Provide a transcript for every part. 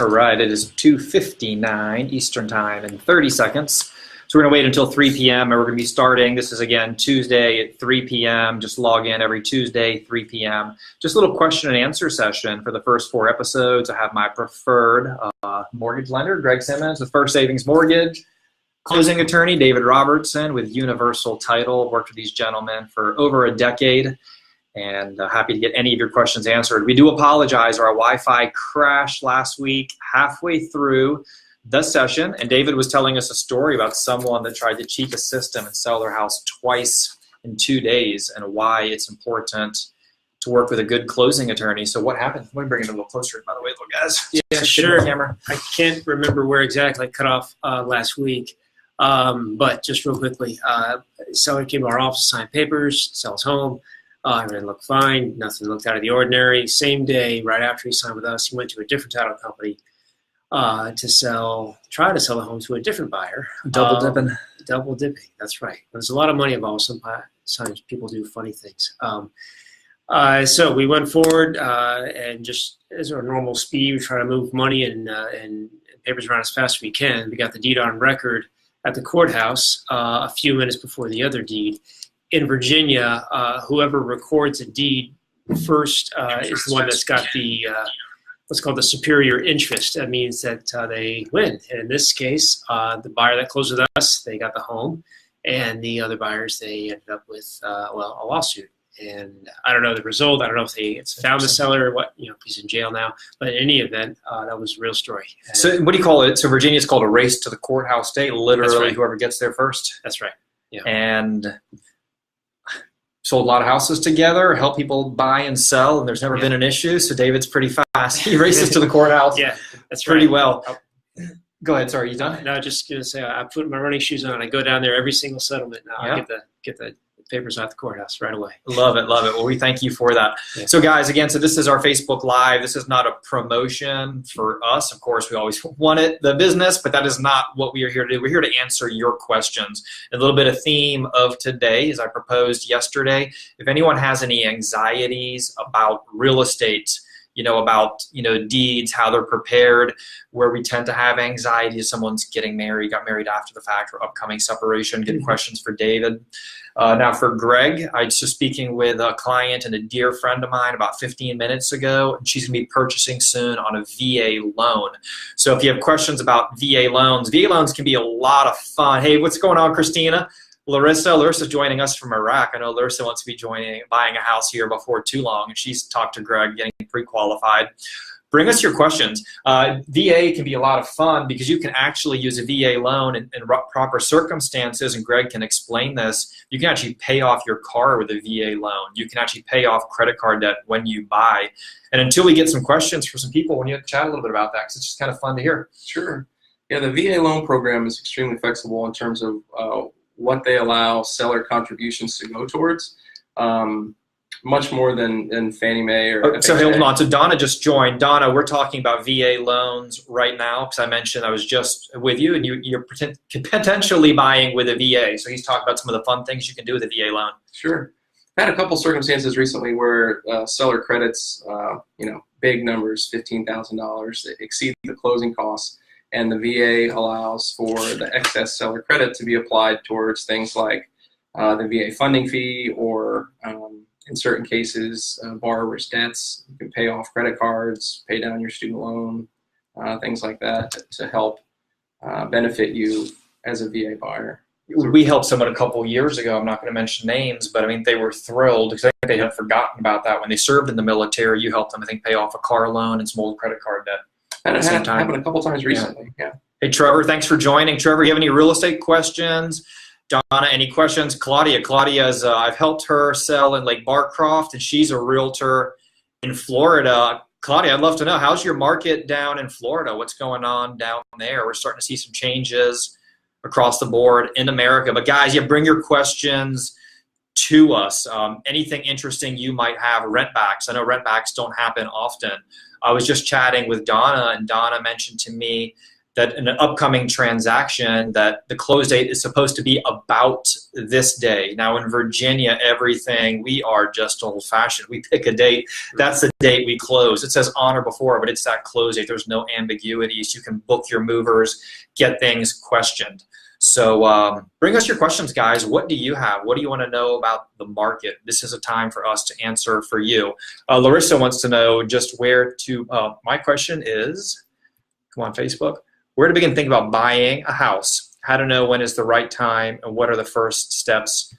All right, it is 2:59 Eastern Time in 30 seconds. So we're going to wait until 3 p.m. and we're going to be starting. This is again Tuesday at 3 p.m. Just log in every Tuesday, 3 p.m. Just a little question and answer session for the first 4 episodes. I have my preferred mortgage lender, Greg Simmons with First Savings Mortgage. Closing attorney, David Robertson with Universal Title. Worked with these gentlemen for over a decade. And happy to get any of your questions answered. We do apologize. Our Wi-Fi crashed last week halfway through the session, and David was telling us a story about someone that tried to cheat the system and sell their house twice in 2 days, and why it's important to work with a good closing attorney. So what happened? Let me bring it a little closer, by the way, little guys. Yeah, sure. Camera. I can't remember where exactly I cut off last week, but just real quickly, seller came to our office, signed papers, sell his home. Everything looked fine. Nothing looked out of the ordinary. Same day, right after he signed with us, he went to a different title company to try to sell the home to a different buyer. Double dipping. Double dipping. That's right. There's a lot of money involved. Sometimes people do funny things. So we went forward and just as our normal speed, we try to move money and papers around as fast as we can. We got the deed on record at the courthouse a few minutes before the other deed. In Virginia, whoever records a deed first is the one that's got the what's called the superior interest. That means that they win. And in this case, the buyer that closed with us, they got the home, and the other buyers, they ended up with a lawsuit. And I don't know the result. I don't know if they found the seller or what. If he's in jail now. But in any event, that was a real story. And so what do you call it? So Virginia's called a race to the courthouse day. Literally, right. Whoever gets there first. That's right. Yeah. And sold a lot of houses together, help people buy and sell, and there's never been an issue. So David's pretty fast. He races to the courthouse. Yeah, that's pretty right. well. Go ahead. Sorry, you done? No, just gonna say I put my running shoes on. I go down there every single settlement now. Yeah. I get the papers out the courthouse right away. Love it, love it. Well, we thank you for that. Yeah. So guys, again, so this is our Facebook Live. This is not a promotion for us. Of course, we always want the business, but that is not what we are here to do. We're here to answer your questions. A little bit of theme of today, as I proposed yesterday, if anyone has any anxieties about real estate, about deeds, how they're prepared, where we tend to have anxiety if someone's getting married, got married after the fact, or upcoming separation, good questions for David. Now for Greg, I was just speaking with a client and a dear friend of mine about 15 minutes ago, and she's going to be purchasing soon on a VA loan. So if you have questions about VA loans can be a lot of fun. Hey, what's going on, Christina? Larissa's joining us from Iraq. I know Larissa wants to be buying a house here before too long, and she's talked to Greg, getting pre-qualified. Bring us your questions. VA can be a lot of fun because you can actually use a VA loan in proper circumstances, and Greg can explain this. You can actually pay off your car with a VA loan. You can actually pay off credit card debt when you buy. And until we get some questions from some people, we need to chat a little bit about that because it's just kind of fun to hear. Sure. Yeah, the VA loan program is extremely flexible in terms of what they allow seller contributions to go towards. Much more than Fannie Mae or So hold on. So Donna just joined. Donna, we're talking about VA loans right now because I mentioned I was just with you, and you're potentially buying with a VA. So he's talking about some of the fun things you can do with a VA loan. Sure. I had a couple circumstances recently where seller credits, big numbers, $15,000, that exceed the closing costs, and the VA allows for the excess seller credit to be applied towards things like the VA funding fee or in certain cases, borrowers' debts. You can pay off credit cards, pay down your student loan, things like that to help benefit you as a VA buyer. We helped someone a couple years ago. I'm not going to mention names, but I mean, they were thrilled because I think they had forgotten about that when they served in the military. You helped them, I think, pay off a car loan and some old credit card debt. And it happened a couple times recently. Yeah. Hey, Trevor, thanks for joining. Trevor, you have any real estate questions? Donna, any questions? Claudia's, I've helped her sell in Lake Barcroft, and she's a realtor in Florida. Claudia, I'd love to know, how's your market down in Florida? What's going on down there? We're starting to see some changes across the board in America. But guys, bring your questions to us. Anything interesting you might have. Rentbacks. I know rentbacks don't happen often. I was just chatting with Donna, and Donna mentioned to me that in an upcoming transaction that the close date is supposed to be about this day. Now in Virginia, we are just old fashioned. We pick a date. That's the date we close. It says on or before, but it's that close date. There's no ambiguities. You can book your movers, get things questioned. So bring us your questions, guys. What do you have? What do you want to know about the market? This is a time for us to answer for you. Larissa wants to know just where to, my question is, come on, Facebook. Where to begin thinking about buying a house, how to know when is the right time, and what are the first steps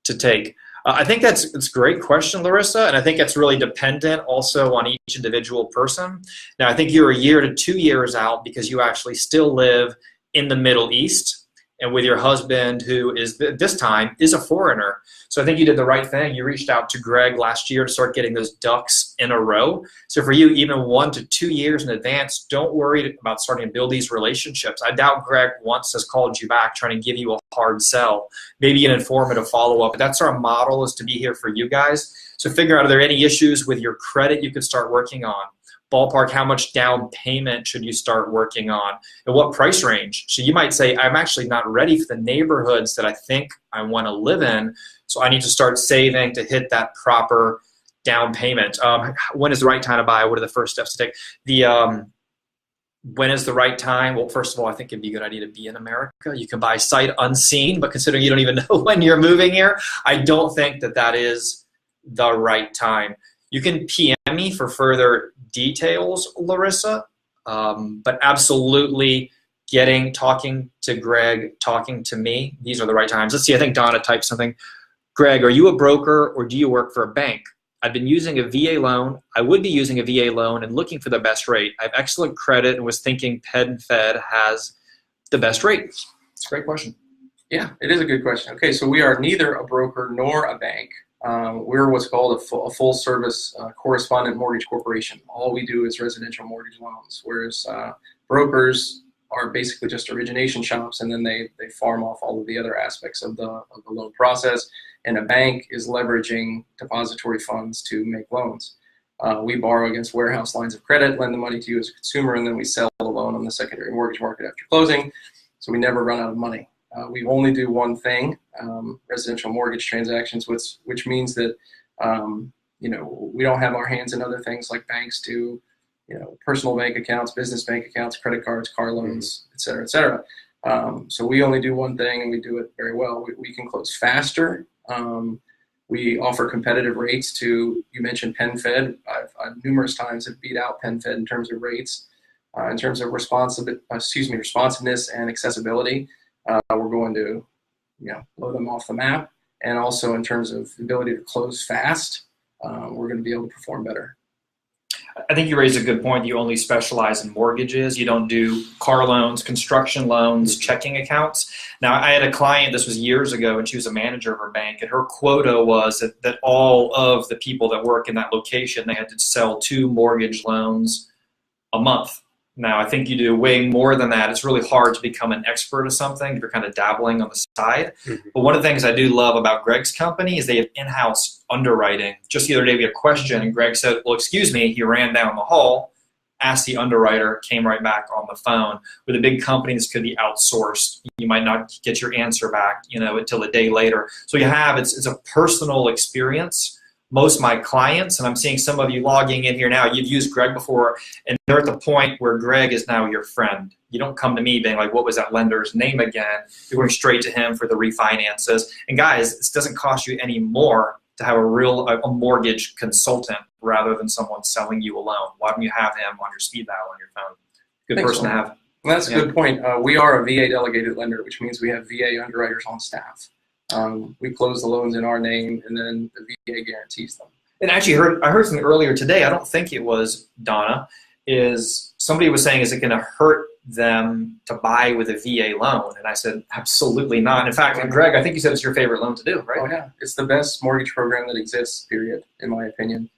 to take. I think it's a great question, Larissa, and I think it's really dependent also on each individual person. Now, I think you're a year to 2 years out because you actually still live in the Middle East and with your husband, who is this time is a foreigner. So I think you did the right thing. You reached out to Greg last year to start getting those ducks in a row. So for you, even 1 to 2 years in advance, don't worry about starting to build these relationships. I doubt Greg once has called you back trying to give you a hard sell, maybe an informative follow-up. But that's our model, is to be here for you guys. So figure out, are there any issues with your credit you could start working on? Ballpark, how much down payment should you start working on? And what price range? So you might say, I'm actually not ready for the neighborhoods that I think I want to live in, so I need to start saving to hit that proper down payment. When is the right time to buy? What are the first steps to take? When is the right time? Well, first of all, I think it'd be a good idea to be in America. You can buy sight unseen, but considering you don't even know when you're moving here, I don't think that is the right time. You can PM me for further details, Larissa, but absolutely talking to Greg, talking to me, these are the right times. Let's see, I think Donna typed something. Greg, are you a broker or do you work for a bank? I've been using a VA loan. I would be using a VA loan and looking for the best rate. I have excellent credit and was thinking Fed has the best rate. It's a great question. Yeah, it is a good question. Okay, so we are neither a broker nor a bank. We're what's called a full service correspondent mortgage corporation. All we do is residential mortgage loans, whereas brokers are basically just origination shops, and then they farm off all of the other aspects of the loan process. And a bank is leveraging depository funds to make loans. We borrow against warehouse lines of credit, lend the money to you as a consumer, and then we sell the loan on the secondary mortgage market after closing. So we never run out of money. We only do one thing, residential mortgage transactions, which means that we don't have our hands in other things like banks do, personal bank accounts, business bank accounts, credit cards, car loans, et cetera, et cetera. So we only do one thing, and we do it very well. We can close faster. We offer competitive rates to, you mentioned PenFed. I've numerous times have beat out PenFed in terms of rates, in terms of responsiveness and accessibility. We're going to, blow them off the map, and also in terms of the ability to close fast, we're going to be able to perform better. I think you raised a good point. You only specialize in mortgages. You don't do car loans, construction loans, checking accounts. Now, I had a client, this was years ago, and she was a manager of her bank, and her quota was that all of the people that work in that location, they had to sell 2 mortgage loans a month. Now, I think you do way more than that. It's really hard to become an expert at something if you're kind of dabbling on the side. Mm-hmm. But one of the things I do love about Greg's company is they have in-house underwriting. Just the other day, we had a question, and Greg said, well, excuse me. He ran down the hall, asked the underwriter, came right back on the phone. With a big company, this could be outsourced. You might not get your answer back, until a day later. So it's a personal experience. Most of my clients, and I'm seeing some of you logging in here now, you've used Greg before, and they're at the point where Greg is now your friend. You don't come to me being like, what was that lender's name again? You're going straight to him for the refinances. And guys, this doesn't cost you any more to have a mortgage consultant rather than someone selling you a loan. Why don't you have him on your speed dial on your phone? Good person to have. Well, that's a good point. We are a VA delegated lender, which means we have VA underwriters on staff. We close the loans in our name, and then the VA guarantees them. And actually, I heard something earlier today. I don't think it was Donna. Is somebody was saying, is it going to hurt them to buy with a VA loan? And I said, absolutely not. In fact, Greg, I think you said it's your favorite loan to do, right? Oh yeah, it's the best mortgage program that exists. Period. In my opinion,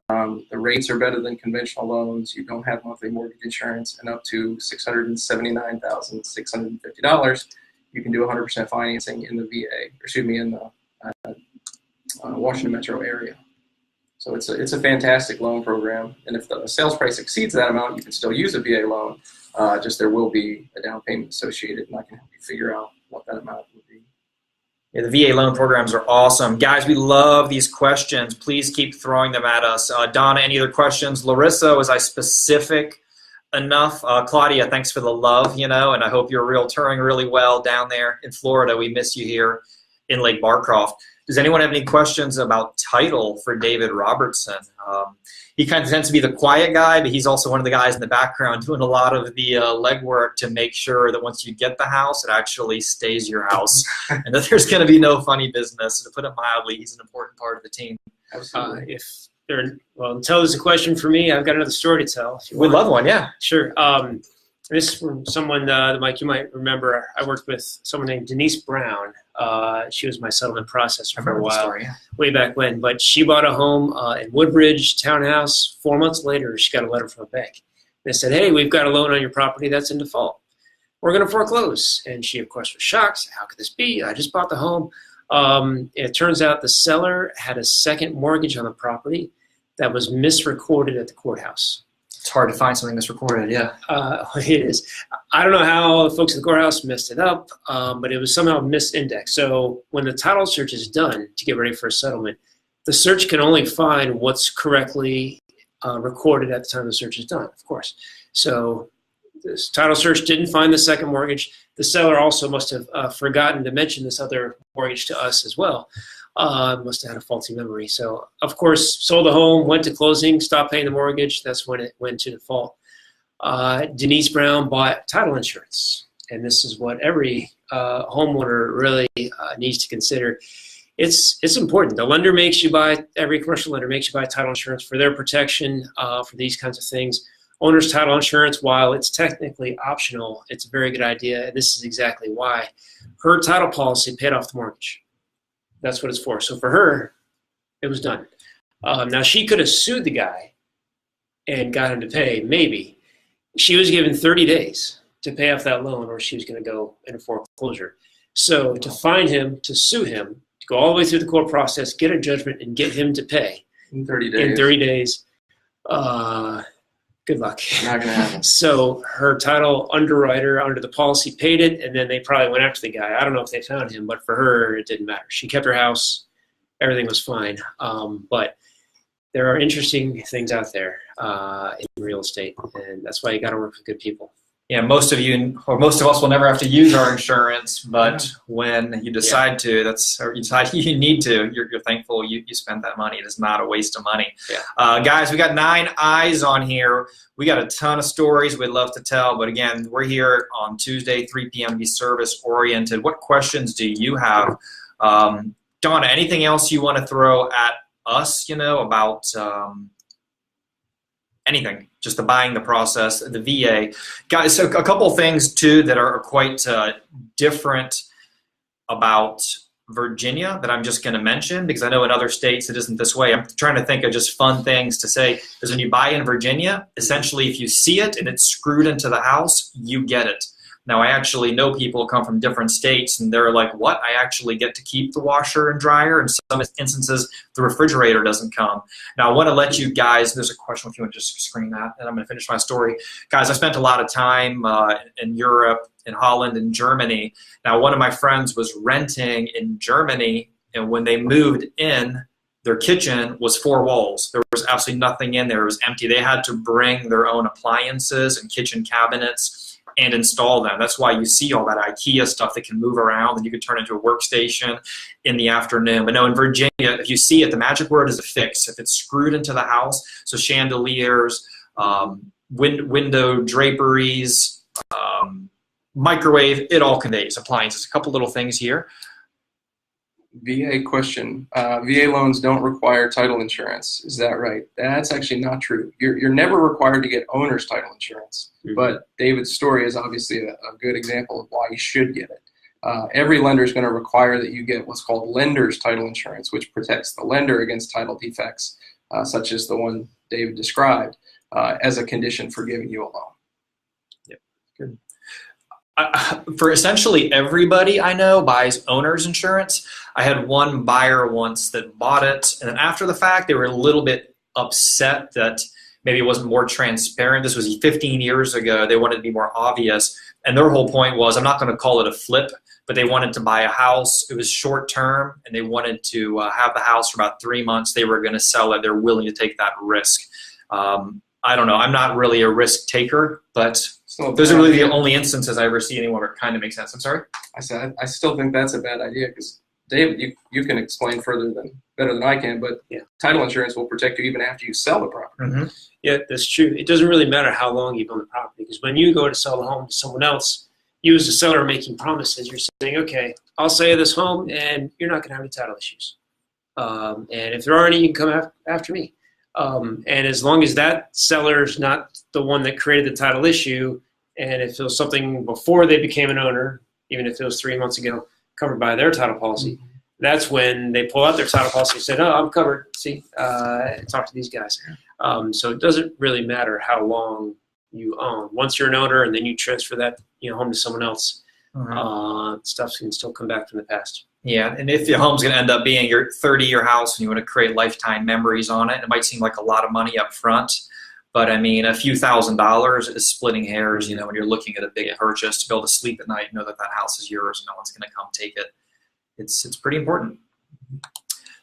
the rates are better than conventional loans. You don't have monthly mortgage insurance, and up to $679,650. You can do 100% financing in the in the Washington metro area. So it's a fantastic loan program. And if the sales price exceeds that amount, you can still use a VA loan. Just there will be a down payment associated, and I can help you figure out what that amount would be. Yeah, the VA loan programs are awesome. Guys, we love these questions. Please keep throwing them at us. Donna, any other questions? Larissa, was I specific enough? Claudia, thanks for the love, and I hope you're realtoring really well down there in Florida. We miss you here in Lake Barcroft. Does anyone have any questions about title for David Robertson? He kind of tends to be the quiet guy, but he's also one of the guys in the background doing a lot of the legwork to make sure that once you get the house, it actually stays your house and that there's going to be no funny business. To put it mildly, he's an important part of the team. Absolutely. Until there's a question for me, I've got another story to tell. We'd love one, yeah. Sure. This is from someone, Mike, you might remember. I worked with someone named Denise Brown. She was my settlement processor for a while, story, yeah. Way back when. But she bought a home in Woodbridge, townhouse. 4 months later, she got a letter from a bank. They said, hey, we've got a loan on your property that's in default. We're going to foreclose. And she, of course, was shocked. How could this be? I just bought the home. It turns out the seller had a second mortgage on the property that was misrecorded at the courthouse. It's hard to find something that's recorded, yeah. It is. I don't know how the folks at the courthouse messed it up, but it was somehow misindexed. So when the title search is done to get ready for a settlement, the search can only find what's correctly recorded at the time the search is done, of course. So this title search didn't find the second mortgage. The seller also must have forgotten to mention this other mortgage to us as well. Must have had a faulty memory. So, of course, sold the home, went to closing, stopped paying the mortgage. That's when it went to default. Denise Brown bought title insurance. And this is what every homeowner really needs to consider. It's important. The lender makes you buy, every commercial lender makes you buy title insurance for their protection, for these kinds of things. Owner's title insurance, while it's technically optional, it's a very good idea. And this is exactly why. Her title policy paid off the mortgage. That's what it's for. So for her, it was done. Now, she could have sued the guy and got him to pay, maybe. She was given 30 days to pay off that loan, or she was going to go into foreclosure. So to find him, to sue him, to go all the way through the court process, get a judgment, and get him to pay in 30 days. Good luck. Not going to happen. So her title underwriter under the policy paid it, and then they probably went after the guy. I don't know if they found him, but for her, it didn't matter. She kept her house. Everything was fine. But there are interesting things out there in real estate, and that's why you got to work with good people. Yeah, most of you, or most of us, will never have to use our insurance, but when you decide to, or you decide you need to, you're thankful you spent that money. It is not a waste of money. Yeah. Guys, we got 9 eyes on here. We got a ton of stories we'd love to tell, but again, we're here on Tuesday, 3 p.m. to be service-oriented. What questions do you have? Donna, anything else you want to throw at us, about anything, just the buying the process, the VA. Guys, so a couple things too that are quite different about Virginia that I'm just going to mention, because I know in other states it isn't this way. I'm trying to think of just fun things to say, because when you buy in Virginia, essentially if you see it and it's screwed into the house, you get it. Now, I actually know people who come from different states, and they're like, what? I actually get to keep the washer and dryer? In some instances, the refrigerator doesn't come. Now, I want to let you guys, there's a question if you want to just screen that, and I'm going to finish my story. Guys, I spent a lot of time in Europe, in Holland, and Germany. Now, one of my friends was renting in Germany, and when they moved in, their kitchen was 4 walls. There was absolutely nothing in there. It was empty. They had to bring their own appliances and kitchen cabinets and install them. That's why you see all that IKEA stuff that can move around and you can turn into a workstation in the afternoon. But no, in Virginia, if you see it, the magic word is a fix. If it's screwed into the house, so chandeliers, window draperies, microwave, it all conveys. Appliances, a couple little things here. VA question. VA loans don't require title insurance. Is that right? That's actually not true. You're never required to get owner's title insurance. Mm-hmm. But David's story is obviously a good example of why you should get it. Every lender is going to require that you get what's called lender's title insurance, which protects the lender against title defects, such as the one David described, as a condition for giving you a loan. Yep, good. For essentially everybody I know buys owner's insurance. I had one buyer once that bought it, and then after the fact, they were a little bit upset that maybe it wasn't more transparent. This was 15 years ago. They wanted to be more obvious. And their whole point was, I'm not going to call it a flip, but they wanted to buy a house. It was short term, and they wanted to have the house for about 3 months. They were going to sell it. They're willing to take that risk. I don't know. I'm not really a risk taker, but those are really the only instances I ever see anyone where it kind of makes sense. I'm sorry? I said I still think that's a bad idea because, David, you can explain better than I can, but title insurance will protect you even after you sell the property. Mm-hmm. Yeah, that's true. It doesn't really matter how long you've owned the property, because when you go to sell the home to someone else, you as a seller are making promises. You're saying, okay, I'll sell you this home and you're not going to have any title issues. And if there are any, you can come after me. And as long as that seller's not the one that created the title issue, and if it was something before they became an owner, even if it was 3 months ago, covered by their title policy, that's when they pull out their title policy and say, oh, I'm covered. See, talk to these guys. So it doesn't really matter how long you own. Once you're an owner and then you transfer that home to someone else, stuff can still come back from the past. Yeah, and if your home's going to end up being your 30-year house and you want to create lifetime memories on it, it might seem like a lot of money up front. But, I mean, a few $1,000s is splitting hairs, when you're looking at a big purchase, to be able to sleep at night, know that house is yours and no one's going to come take it. It's pretty important.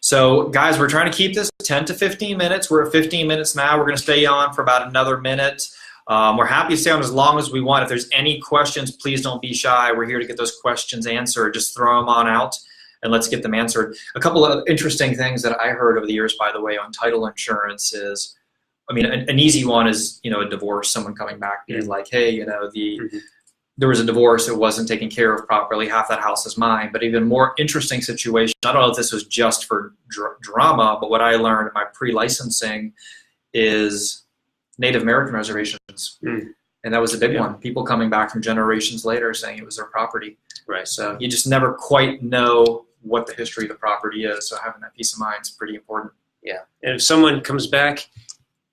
So, guys, we're trying to keep this 10 to 15 minutes. We're at 15 minutes now. We're going to stay on for about another minute. We're happy to stay on as long as we want. If there's any questions, please don't be shy. We're here to get those questions answered. Just throw them on out and let's get them answered. A couple of interesting things that I heard over the years, by the way, on title insurance is, an easy one is, a divorce, someone coming back being like, hey, there was a divorce, it wasn't taken care of properly, half that house is mine. But even more interesting situation, I don't know if this was just for drama, but what I learned in my pre-licensing is Native American reservations. And that was a big one. People coming back from generations later saying it was their property. Right. So you just never quite know what the history of the property is. So having that peace of mind is pretty important. Yeah. And if someone comes back,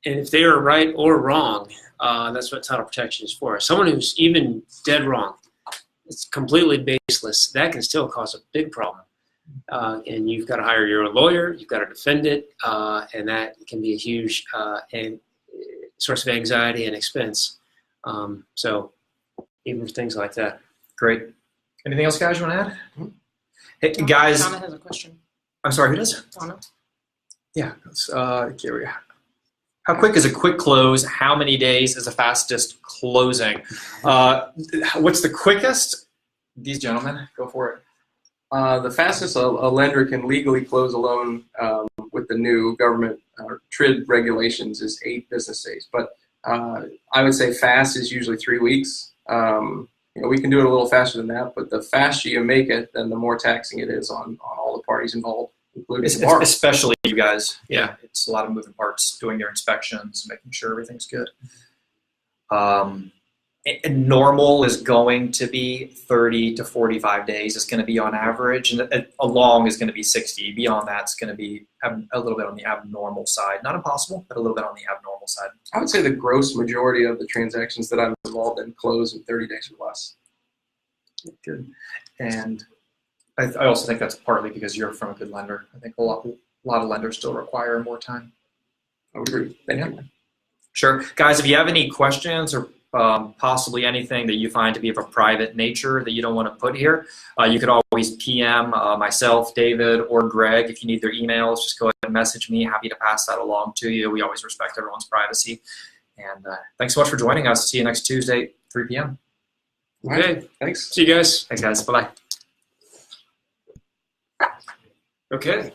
and if they are right or wrong, that's what title protection is for. Someone who's even dead wrong, it's completely baseless, that can still cause a big problem. And you've got to hire your own lawyer, you've got to defend it, and that can be a huge source of anxiety and expense. So even things like that. Great. Anything else, guys, you want to add? Hey, guys. Donna has a question. I'm sorry, who does? Donna. Yeah. How quick is a quick close? How many days is the fastest closing? What's the quickest? These gentlemen, go for it. The fastest a lender can legally close a loan with the new government TRID regulations is 8 business days. But I would say fast is usually 3 weeks. We can do it a little faster than that, but the faster you make it, then the more taxing it is on all the parties involved, including the bar. Especially you guys. Yeah, it's a lot of moving parts, doing your inspections, making sure everything's good. And normal is going to be 30 to 45 days. It's going to be on average, and a long is going to be 60. Beyond that, it's going to be a little bit on the abnormal side. Not impossible, but a little bit on the abnormal side. I would say the gross majority of the transactions that I'm involved in close in 30 days or less. Good. And I also think that's partly because you're from a good lender. I think a lot of lenders still require more time. I would agree. Thank you. Sure. Guys, if you have any questions or possibly anything that you find to be of a private nature that you don't want to put here, you could always PM myself, David, or Greg. If you need their emails, just go ahead and message me. Happy to pass that along to you. We always respect everyone's privacy. And thanks so much for joining us. See you next Tuesday, 3 p.m. Okay. Right. Thanks. See you guys. Thanks, guys. Bye-bye. Okay.